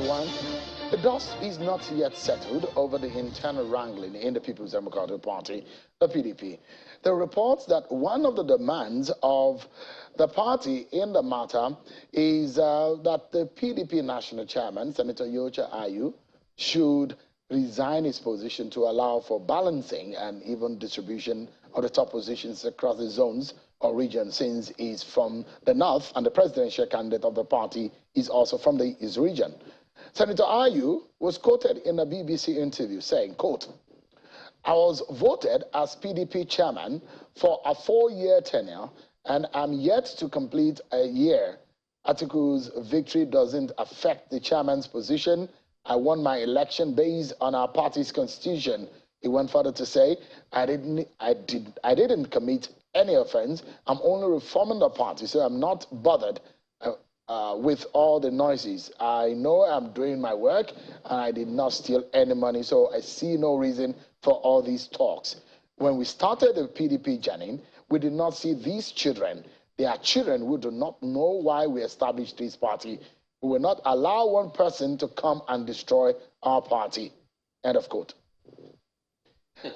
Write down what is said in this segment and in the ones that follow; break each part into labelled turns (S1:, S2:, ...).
S1: 2021, the dust is not yet settled over the internal wrangling in the People's Democratic Party, the PDP. There are reports that one of the demands of the party in the matter is that the PDP national chairman, Senator Yocha Ayu, should resign his position to allow for balancing and even distribution of the top positions across the zones or regions, since he's from the north and the presidential candidate of the party is also from his region. Senator Ayu was quoted in a BBC interview saying, quote, "I was voted as PDP chairman for a 4-year tenure and I'm yet to complete a year. Atiku's victory doesn't affect the chairman's position. I won my election based on our party's constitution." He went further to say, I didn't commit any offense. I'm only reforming the party, so I'm not bothered with all the noises. I know I'm doing my work and I did not steal any money, so I see no reason for all these talks. When we started the PDP journey, we did not see these children. They are children who do not know why we established this party. We will not allow one person to come and destroy our party. End of quote.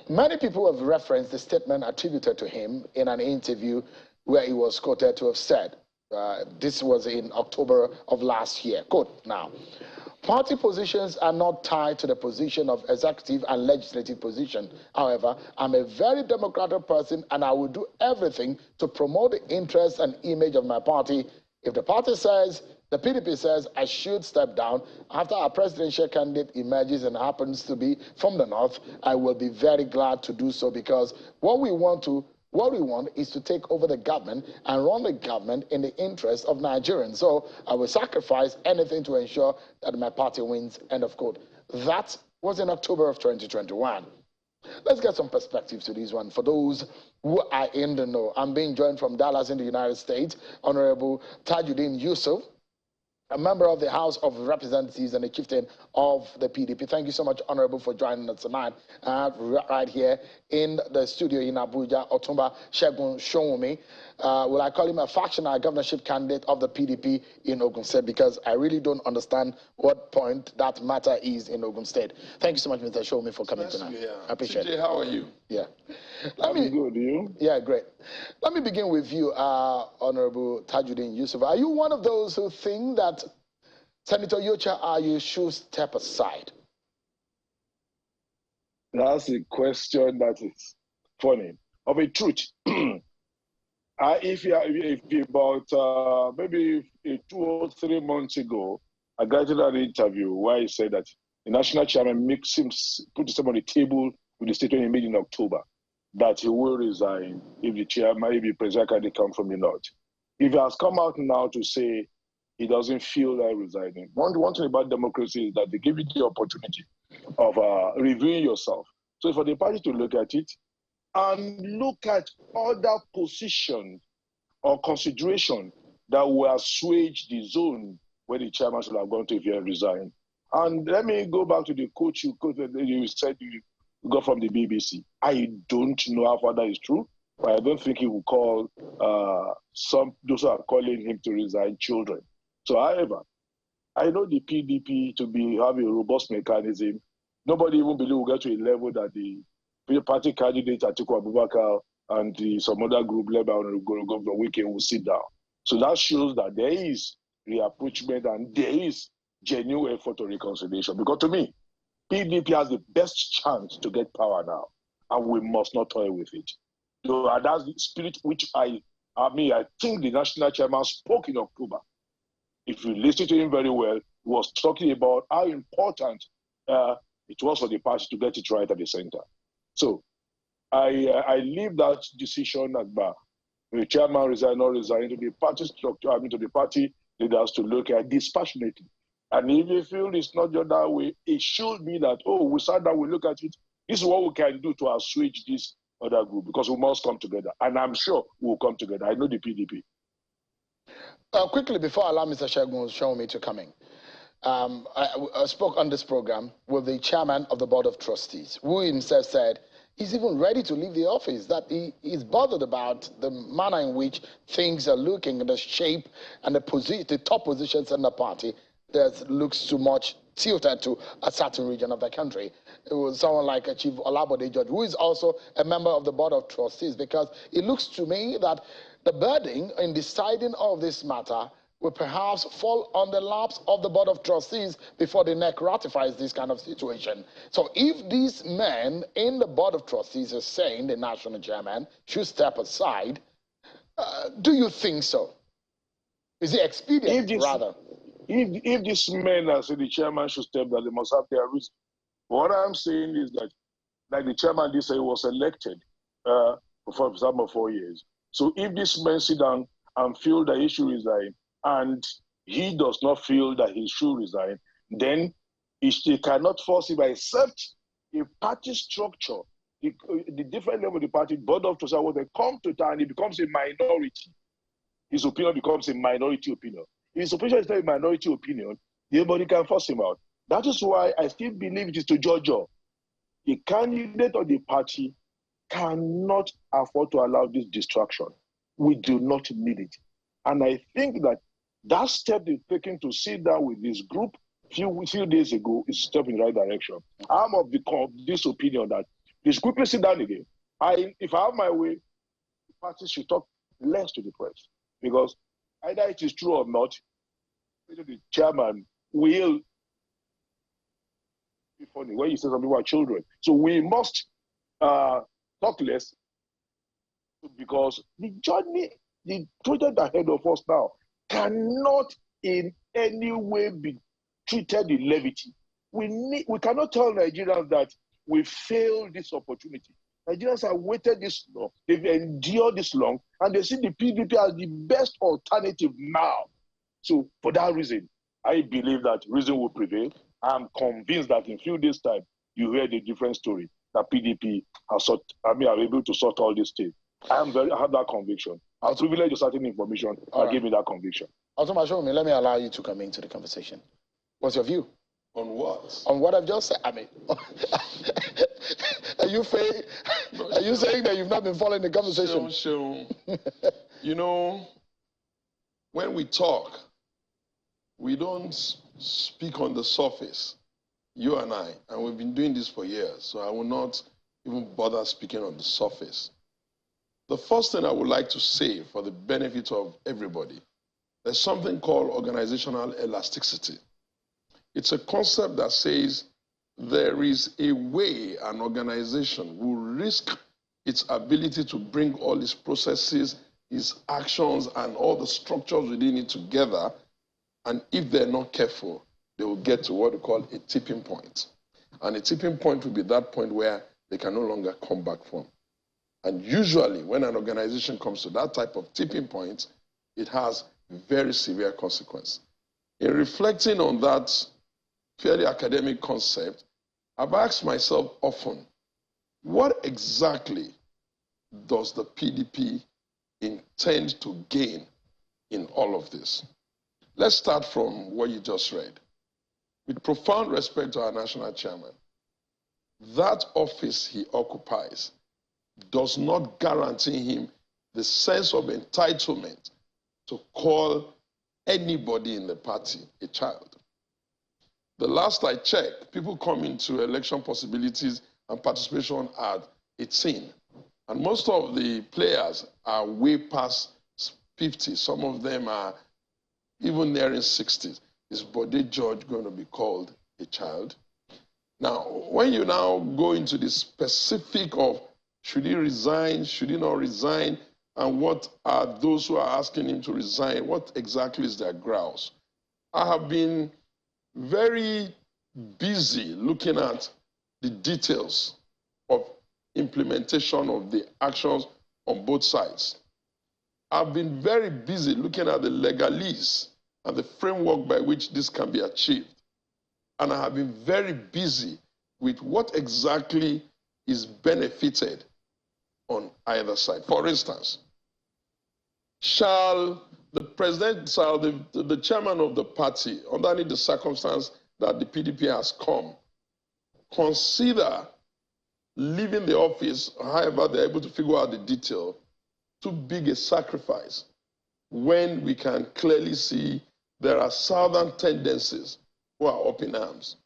S1: Many people have referenced the statement attributed to him in an interview where he was quoted to have said, this was in October of last year, quote, "Now, party positions are not tied to the position of executive and legislative position. However, I'm a very democratic person and I will do everything to promote the interests and image of my party. If the party says, the PDP says I should step down after our presidential candidate emerges and happens to be from the north, I will be very glad to do so, because what we want is to take over the government and run the government in the interest of Nigerians. So I will sacrifice anything to ensure that my party wins." End of quote. That was in October of 2021. Let's get some perspective to this one for those who are in the know. I'm being joined from Dallas in the United States, Honorable Tajuddin Yusuf, a member of the House of Representatives and a chieftain of the PDP. Thank you so much, Honorable, for joining us tonight. Right here in the studio in Abuja, Otumba Segun Showumi. Will I call him a factional governorship candidate of the PDP in Ogun State? Because I really don't understand what point that matter is in Ogun State. Thank you so much, Mr. Showumi, for coming tonight. I appreciate it.
S2: How are you?
S1: Yeah.
S2: I'm good, you?
S1: Yeah, great. Let me begin with you, Honorable Tajuddin Yusuf. Are you one of those who think that Senator Yocha Ayu should step aside?
S2: That's a question that is funny. Of a truth, if about maybe 2 or 3 months ago, I got in an interview where he said that the national chairman put himself on the table with the statement he made in October that he will resign if the chairman, if the president candidate come from the north. If he has come out now to say he doesn't feel like resigning, one thing about democracy is that they give you the opportunity of reviewing yourself. So for the party to look at it and look at other positions or consideration that will assuage the zone where the chairman should have gone to if he had resigned. And let me go back to the quote you said you got from the BBC. I don't know how far that is true, but I don't think he will call those who are calling him to resign children. So, however, I know the PDP to have a robust mechanism. Nobody even believe we'll get to a level that the party candidate Atiku-Abubakar and some other group led by Governor Wike will sit down. So that shows that there is reapproachment and there is genuine effort to reconciliation. Because to me, PDP has the best chance to get power now, and we must not toy with it. So that's the spirit which I think the national chairman spoke in October. If you listen to him very well, he was talking about how important it was for the party to get it right at the center. So I leave that decision at the chairman resign or resign to the party structure, to the party leaders to look at dispassionately. And if you feel it's not done that way, it should be that, we sat down, we look at it. This is what we can do to assuage this other group, because we must come together. And I'm sure we'll come together. I know the PDP.
S1: Quickly, before I allow Mr. Segun Showumi to come in, I spoke on this program with the chairman of the Board of Trustees, who himself said he's even ready to leave the office, that he is bothered about the manner in which things are looking, and the shape and the top positions in the party. That looks too much tilted to a certain region of the country. It was someone like a Chief Olabode George, who is also a member of the Board of Trustees, because it looks to me that the burden in deciding all of this matter will perhaps fall on the laps of the Board of Trustees before the NEC ratifies this kind of situation. So if these men in the Board of Trustees are saying the national chairman should step aside, do you think so? Is it expedient, rather?
S2: If these men are saying the chairman should step down, they must have their reason. What I'm saying is that, like the chairman did say, was elected for some 4 years. So if this man sit down and feel that he should resign, and he does not feel that he should resign, then they cannot force him, except a party structure, the different level of the party, board of trustees, when they come to town, it becomes a minority. His opinion becomes a minority opinion. If his opinion is not a minority opinion, nobody can force him out. That is why I still believe it is to Georgia. The candidate of the party cannot afford to allow this distraction. We do not need it. And I think that step they've taken to sit down with this group few days ago is a step in the right direction. I'm of this opinion that they should quickly sit down again. If I have my way, the party should talk less to the press. Because either it is true or not, the chairman will be funny when you say something about children. So we must talk less, because the journey, the project ahead of us now cannot in any way be treated with levity. We cannot tell Nigerians that we failed this opportunity. Nigerians have waited this long, they've endured this long, and they see the PDP as the best alternative now. So for that reason, I believe that reason will prevail. I'm convinced that in a few days' time, you hear the different story that PDP are able to sort all this thing. I have that conviction. I'm privileged with certain information that gave me that conviction.
S1: Automatically, let me allow you to come into the conversation. What's your view?
S3: On what?
S1: On what I've just said. I mean, are you saying that you've not been following the conversation?
S3: Sure. You know, when we talk, we don't speak on the surface, you and I, and we've been doing this for years, so I will not even bother speaking on the surface. The first thing I would like to say for the benefit of everybody, there's something called organizational elasticity. It's a concept that says there is a way an organization will risk its ability to bring all its processes, its actions, and all the structures within it together, and if they're not careful, they will get to what we call a tipping point. And a tipping point will be that point where they can no longer come back from. And usually, when an organization comes to that type of tipping point, it has very severe consequences. In reflecting on that fairly academic concept, I've asked myself often, what exactly does the PDP intend to gain in all of this? Let's start from what you just read. With profound respect to our national chairman, that office he occupies does not guarantee him the sense of entitlement to call anybody in the party a child. The last I checked, people come into election possibilities and participation at 18. And most of the players are way past 50. Some of them are even nearing 60s. Is Bode George going to be called a child? Now, when you now go into the specific of should he resign, should he not resign, and what are those who are asking him to resign, what exactly is their grouse? I have been very busy looking at the details of implementation of the actions on both sides. I've been very busy looking at the legalese and the framework by which this can be achieved. And I have been very busy with what exactly is benefited on either side. For instance, shall the chairman of the party, under the circumstance that the PDP has come, consider leaving the office, however they're able to figure out the detail, too big a sacrifice when we can clearly see there are southern tendencies who are up in arms.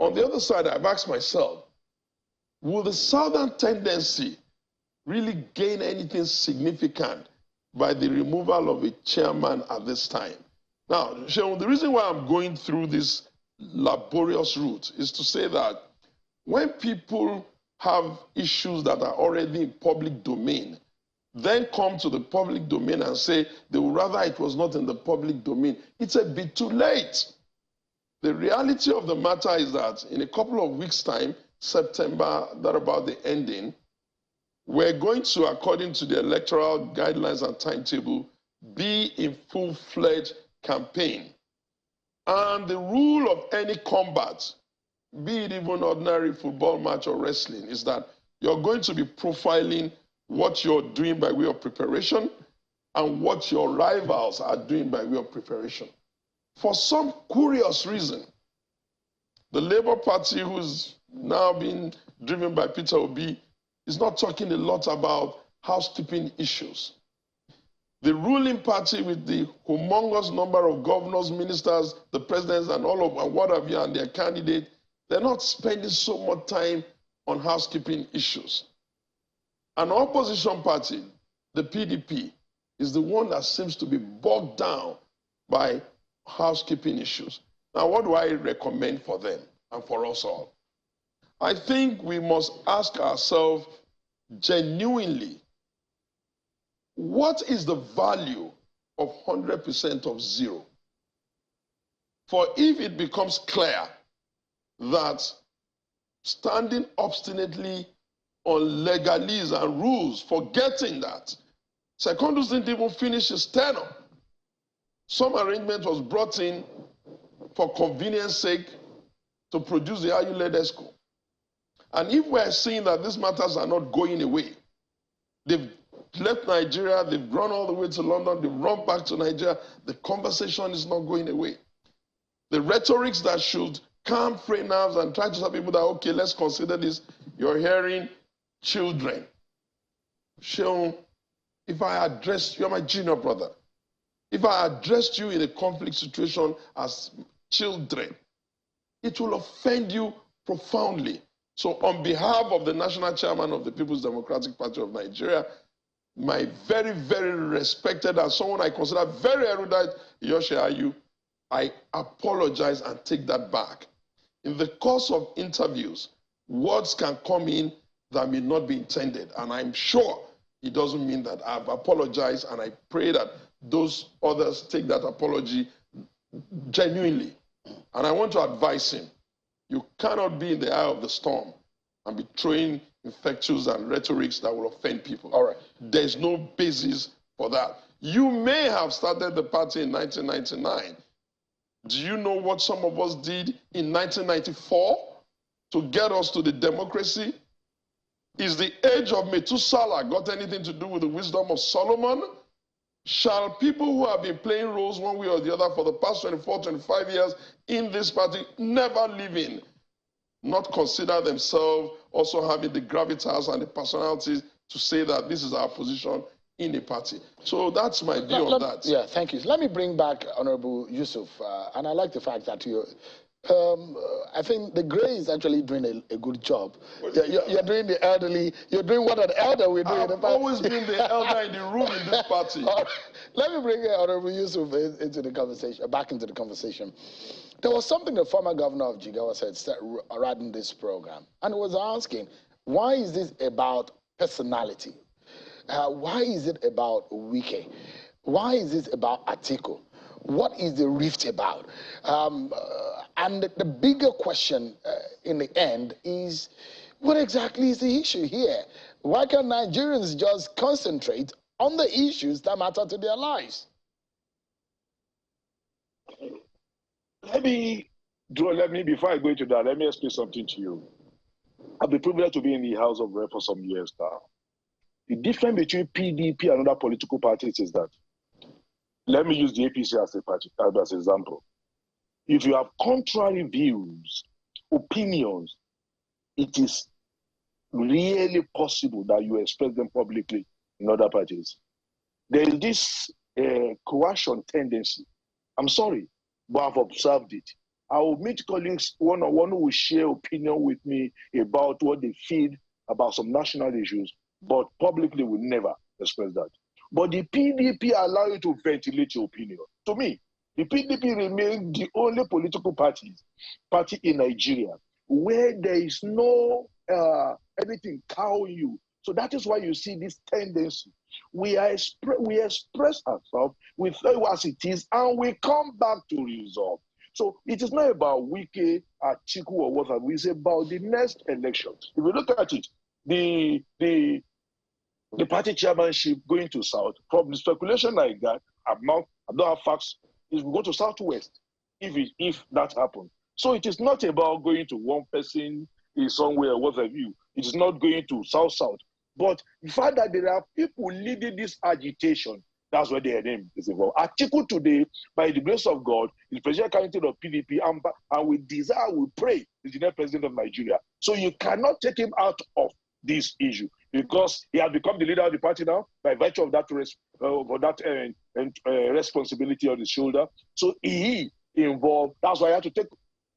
S3: On the other side, I've asked myself, will the southern tendency really gain anything significant by the removal of a chairman at this time? Now, Seun, the reason why I'm going through this laborious route is to say that when people have issues that are already in public domain, then come to the public domain and say they would rather it was not in the public domain, it's a bit too late. The reality of the matter is that in a couple of weeks' time, September, that about the ending, we're going to, according to the electoral guidelines and timetable, be in full-fledged campaign. And the rule of any combat, be it even ordinary football match or wrestling, is that you're going to be profiling what you're doing by way of preparation and what your rivals are doing by way of preparation. For some curious reason, the Labour Party, who's now being driven by Peter Obi, is not talking a lot about housekeeping issues. The ruling party, with the humongous number of governors, ministers, the presidents, and all of and what have you, and their candidate, they're not spending so much time on housekeeping issues. An opposition party, the PDP, is the one that seems to be bogged down by housekeeping issues. Now, what do I recommend for them and for us all? I think we must ask ourselves genuinely, what is the value of 100% of zero? For if it becomes clear that standing obstinately on legalese and rules, forgetting that Secondus didn't even finish his tenure. Some arrangement was brought in for convenience sake to produce the IU-led ESCO. And if we're seeing that these matters are not going away, they've left Nigeria, they've gone all the way to London, they've run back to Nigeria, the conversation is not going away. The rhetorics that should calm free nerves and try to tell people that, okay, let's consider this, you're hearing children. Seun, if I addressed, you're my junior brother, if I addressed you in a conflict situation as children, it will offend you profoundly. So on behalf of the national chairman of the People's Democratic Party of Nigeria, my very, very respected and someone I consider very erudite, Yoshi Ayu, I apologize and take that back. In the course of interviews, words can come in that may not be intended, and I'm sure it doesn't mean that. I've apologized, and I pray that those others take that apology genuinely. And I want to advise him, you cannot be in the eye of the storm and be throwing infectious and rhetorics that will offend people.
S1: All right.
S3: There's no basis for that. You may have started the party in 1999. Do you know what some of us did in 1994 to get us to the democracy? Is the age of Methuselah got anything to do with the wisdom of Solomon? Shall people who have been playing roles one way or the other for the past 24, 25 years in this party, never living, not consider themselves also having the gravitas and the personalities to say that this is our position in the party? So that's my view on that.
S1: Yeah, thank you. Let me bring back Honorable Yusuf, and I like the fact that you. I think the Grey is actually doing a good job. You're doing the elderly. You're doing what an elder would do.
S3: I've always been the elder in the room in this party.
S1: Let me bring Honorable Yusuf into the conversation, back into the conversation. There was something the former governor of Jigawa said right in this program, and he was asking, why is this about personality? Why is it about Wike? Why is this about Atiku? What is the rift about? And the bigger question in the end is, what exactly is the issue here? Why can't Nigerians just concentrate on the issues that matter to their lives?
S2: Before I go into that, let me explain something to you. I've been privileged to be in the House of Rep for some years now. The difference between PDP and other political parties is that, let me use the APC as a party, as an example. If you have contrary views, opinions, it is really possible that you express them publicly in other parties. There is this coercion tendency. I'm sorry, but I've observed it. I will meet colleagues one-on-one who will share opinion with me about what they feel about some national issues, but publicly will never express that. But the PDP allow you to ventilate your opinion. To me, the PDP remains the only political party in Nigeria where there is no anything cowing you. So that is why you see this tendency. We express ourselves, we say as it is, and we come back to resolve. So it is not about Wike, Atiku, or whatever. It's about the next election. If you look at it, the party chairmanship going to South, from the speculation like that, I don't have facts, is we go to Southwest if that happens. So it is not about going to one person in somewhere, what have you. It is not going to South. But the fact that there are people leading this agitation, that's where their name is involved. Atiku today, by the grace of God, is presidential candidate of PDP, and we desire, we pray, is the next president of Nigeria. So you cannot take him out of this issue because he has become the leader of the party now by virtue of that responsibility on his shoulder. So he involved. That's why I had to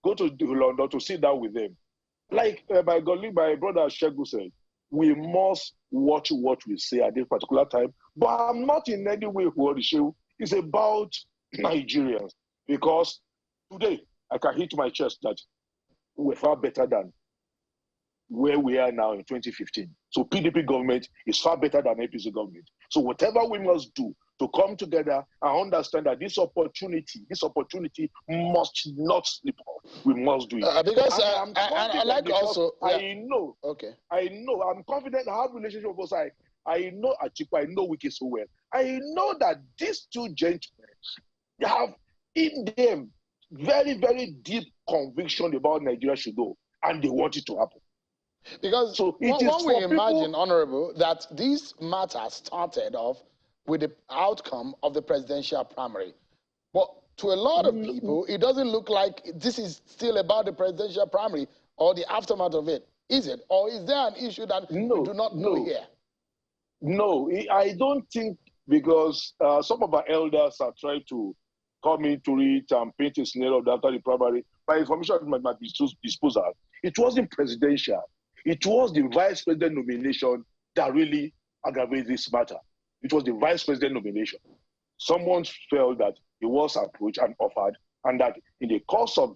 S2: go to London to sit down with them. Like my brother Shegu said, we must watch what we say at this particular time. But I'm not in any way worried. It's about Nigerians. Because today, I can hit my chest that we're far better than where we are now in 2015. So PDP government is far better than APC government. So whatever we must do to come together and understand that this opportunity must not slip off. We must do it.
S1: Because I like also. Yeah.
S2: I know.
S1: Okay.
S2: I know. I'm confident. I have a relationship with both sides. I know Atiku. I know Wike so well. I know that these two gentlemen have in them very, very deep conviction about Nigeria should go, and they want it to happen.
S1: Because so one we imagine, Honorable, that this matter started off with the outcome of the presidential primary. But to a lot of people, it doesn't look like this is still about the presidential primary or the aftermath of it. Is it? Or is there an issue that we do not know here?
S2: No, I don't think, because some of our elders are trying to come into it and paint a scenario after the primary. By information at my disposal, it wasn't presidential. It was the vice president nomination that really aggravated this matter. It was the vice president nomination. Someone felt that he was approached and offered, and that in the course of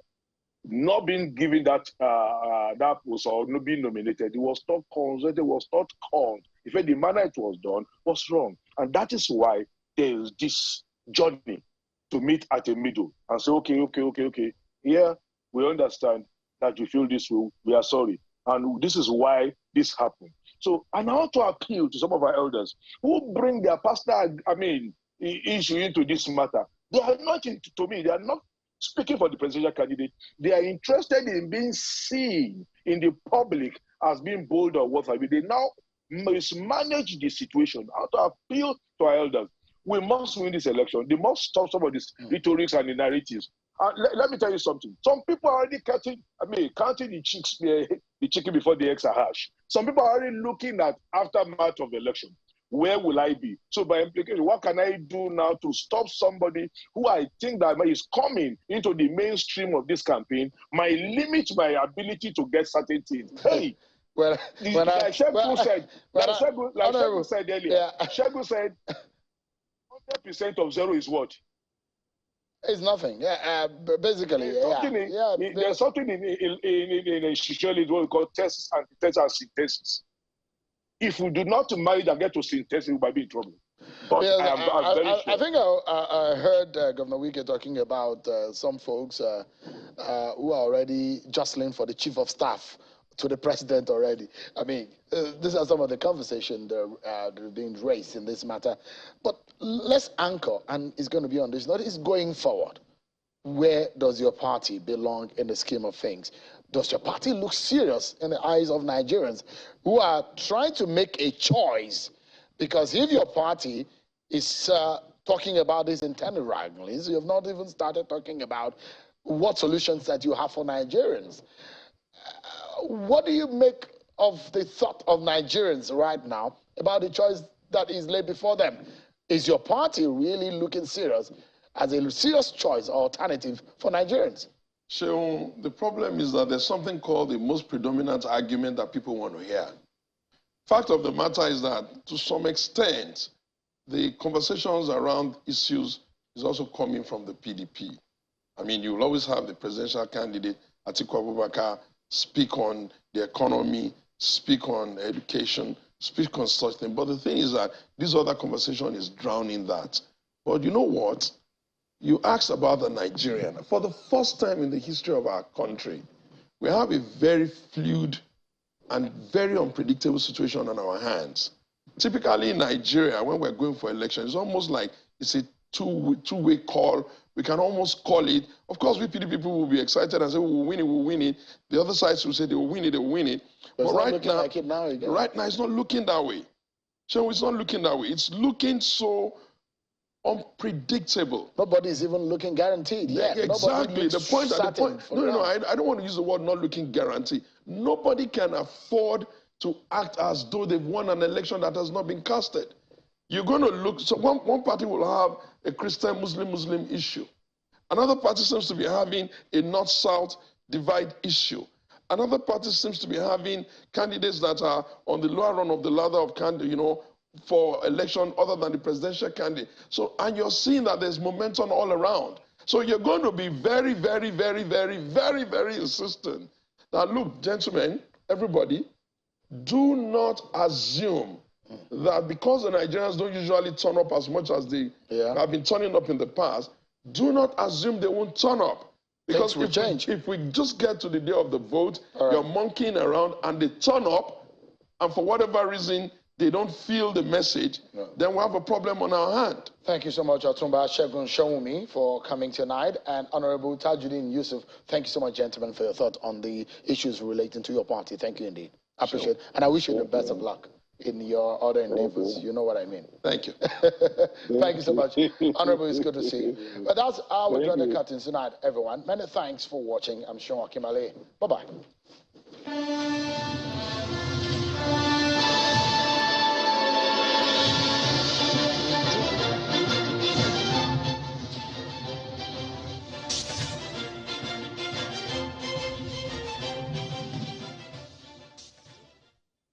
S2: not being given that post or not being nominated, he was not consulted, was not called. In fact, the manner it was done was wrong. And that is why there is this journey to meet at the middle and say, okay. Yeah, we understand that you feel this way. We are sorry. And this is why this happened. So, and I want to appeal to some of our elders who bring their personal, issue into this matter. They are not, to me, they are not speaking for the presidential candidate. They are interested in being seen in the public as being bold or what have you. They now mismanage the situation. I want to appeal to our elders. We must win this election. They must stop some of these rhetorics and the narratives. Let me tell you something. Some people are already counting the chicken before the eggs are hatched. Some people are already looking at aftermath of the election. Where will I be? So by implication, what can I do now to stop somebody who I think that is coming into the mainstream of this campaign, might limit my ability to get certain things? Hey,
S1: like
S2: Shegu said earlier, Shegu said 100% of zero is what?
S1: It's nothing. Yeah, basically.
S2: There's something in sociology what we call tests, antitests, and synthesis. If we do not marry and get to synthesis, we might be in trouble. But I'm very sure.
S1: I think I heard Governor Wike talking about some folks who are already jostling for the chief of staff to the president already. These are some of the conversations that are being raised in this matter. But let's anchor, and it's going to be on this note, is going forward. Where does your party belong in the scheme of things? Does your party look serious in the eyes of Nigerians who are trying to make a choice? Because if your party is talking about this internal wranglings, you have not even started talking about what solutions that you have for Nigerians. What do you make of the thought of Nigerians right now about the choice that is laid before them? Is your party really looking serious as a serious choice or alternative for Nigerians?
S3: Sheung, the problem is that there's something called the most predominant argument that people want to hear. Fact of the matter is that, to some extent, the conversations around issues is also coming from the PDP. I mean, you will always have the presidential candidate, Atiku-Wike, speak on the economy, speak on education, speak on such things. But the thing is that this other conversation is drowning that. But you know what? You asked about the Nigerian. For the first time in the history of our country, we have a very fluid and very unpredictable situation on our hands. Typically in Nigeria, when we're going for elections, it's almost like it's a two-way call. We can almost call it. Of course, we PDP people will be excited and say, we'll win it, we'll win it. The other side will say they will win it, they will win it. But right now,
S1: like it now again.
S3: Right now, it's not looking that way. So it's not looking that way. It's looking so unpredictable.
S1: Nobody's even looking guaranteed yet.
S3: Exactly. The point. No. I don't want to use the word not looking guaranteed. Nobody can afford to act as though they've won an election that has not been casted. You're going to look. So one party will have a Christian Muslim issue. Another party seems to be having a North-South divide issue. Another party seems to be having candidates that are on the lower run of the ladder of candidate, for election other than the presidential candidate. So, and you're seeing that there's momentum all around. So you're going to be very, very, very, very, very, very insistent that, look, gentlemen, everybody, do not assume that because the Nigerians don't usually turn up as much as they have been turning up in the past, do not assume they won't turn up. Because if we just get to the day of the vote, you're monkeying around and they turn up, and for whatever reason, they don't feel the message, then we have a problem on our hand.
S1: Thank you so much, Otumba Segun Showumi, for coming tonight. And Honorable Tajuddin Yusuf, thank you so much, gentlemen, for your thought on the issues relating to your party. Thank you indeed. I appreciate it. And I wish you the best of luck in your other endeavors. You know what I mean.
S3: Thank you.
S1: Thank you so much. Honorable, it's good to see you. But that's our draw the curtains tonight, everyone. Many thanks for watching. I'm Sean Akimale. Bye-bye.